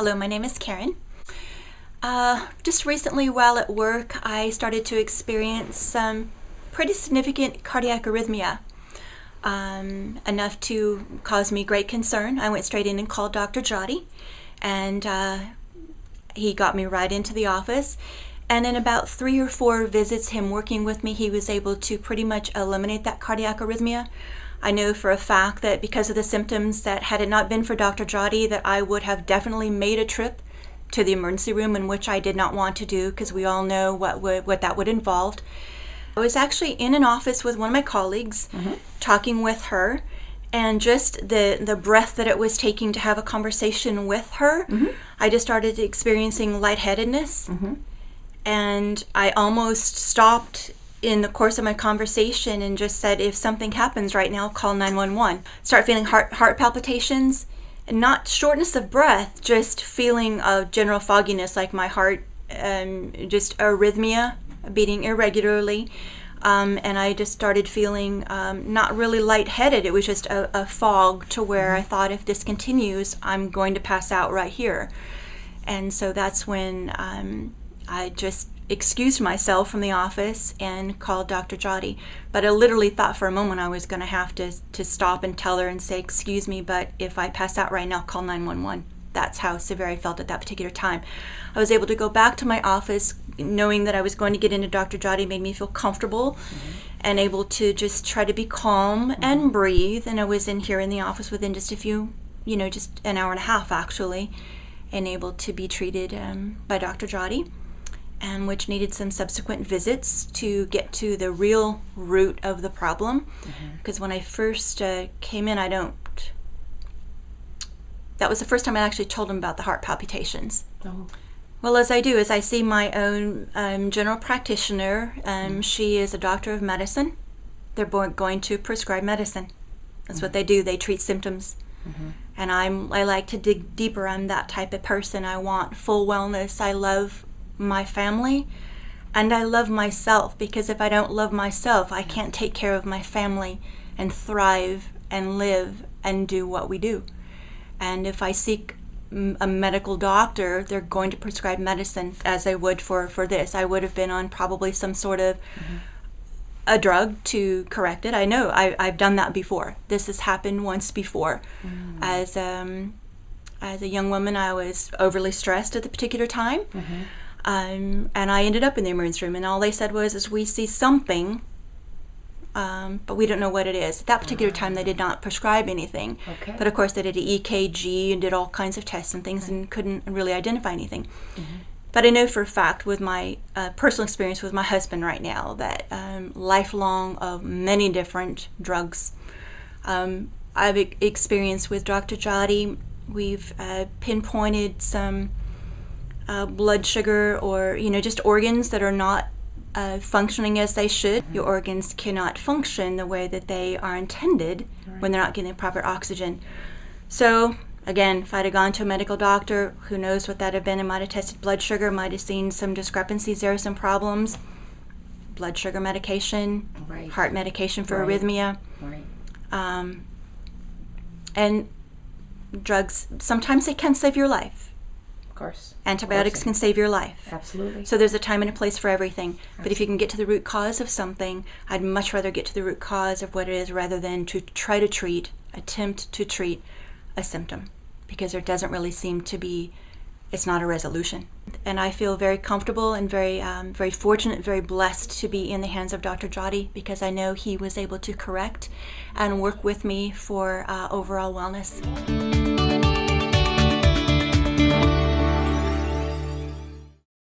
Hello, my name is Karen. Just recently while at work, I started to experience some pretty significant cardiac arrhythmia, enough to cause me great concern. I went straight in and called Dr. Joddy, and he got me right into the office. And in about 3 or 4 visits, him working with me, he was able to pretty much eliminate that cardiac arrhythmia. I know for a fact that because of the symptoms, that had it not been for Dr. Joddy, that I would have definitely made a trip to the emergency room, in which I did not want to do, because we all know what that would involve. I was actually in an office with one of my colleagues, talking with her, and just the breath that it was taking to have a conversation with her, I just started experiencing lightheadedness, and I almost stopped in the course of my conversation and just said, if something happens right now, call 911. Start feeling heart palpitations, and not shortness of breath, just feeling a general fogginess, like my heart, just arrhythmia, beating irregularly. And I just started feeling not really lightheaded. It was just a fog to where I thought, if this continues, I'm going to pass out right here. And so that's when I just excused myself from the office and called Dr. Joddy. But I literally thought for a moment I was going to have to stop and tell her and say, excuse me, but if I pass out right now, call 911. That's how severe I felt at that particular time. I was able to go back to my office knowing that I was going to get into Dr. Joddy. Made me feel comfortable and able to just try to be calm and breathe. And I was in the office within just a few, just an hour and a half actually, and able to be treated by Dr. Joddy, and which needed some subsequent visits to get to the real root of the problem. Because when I first came in, that was the first time I actually told him about the heart palpitations. Well, as I do, is I see my own general practitioner. She is a doctor of medicine. They're going to prescribe medicine. That's what they do. They treat symptoms. And I like to dig deeper. I'm that type of person. I want full wellness. I love my family, and I love myself, because if I don't love myself, I can't take care of my family and thrive and live and do what we do. And if I seek a medical doctor, they're going to prescribe medicine, as I would for this. I would have been on probably some sort of a drug to correct it. I know I've done that before. This has happened once before. As a young woman, I was overly stressed at the particular time. And I ended up in the emergency room, and all they said was, we see something, but we don't know what it is. At that particular time, they did not prescribe anything. But of course, they did an EKG and did all kinds of tests and things, and couldn't really identify anything. But I know for a fact, with my personal experience with my husband right now, that lifelong of many different drugs, I've experienced with Dr. Joddy. We've pinpointed some blood sugar, or just organs that are not functioning as they should. Your organs cannot function the way that they are intended when they're not getting the proper oxygen. So again, if I'd have gone to a medical doctor, who knows what that had been? I might have tested blood sugar, might have seen some discrepancies there, some problems. Blood sugar medication, heart medication for arrhythmia, and drugs. Sometimes they can save your life. Of course. Antibiotics can save your life. Absolutely. So there's a time and a place for everything. But if you can get to the root cause of something, I'd much rather get to the root cause of what it is, rather than to try to attempt to treat a symptom, because there doesn't really seem to be, it's not a resolution. And I feel very comfortable and very fortunate, very blessed to be in the hands of Dr. Joddy, because I know he was able to correct and work with me for overall wellness.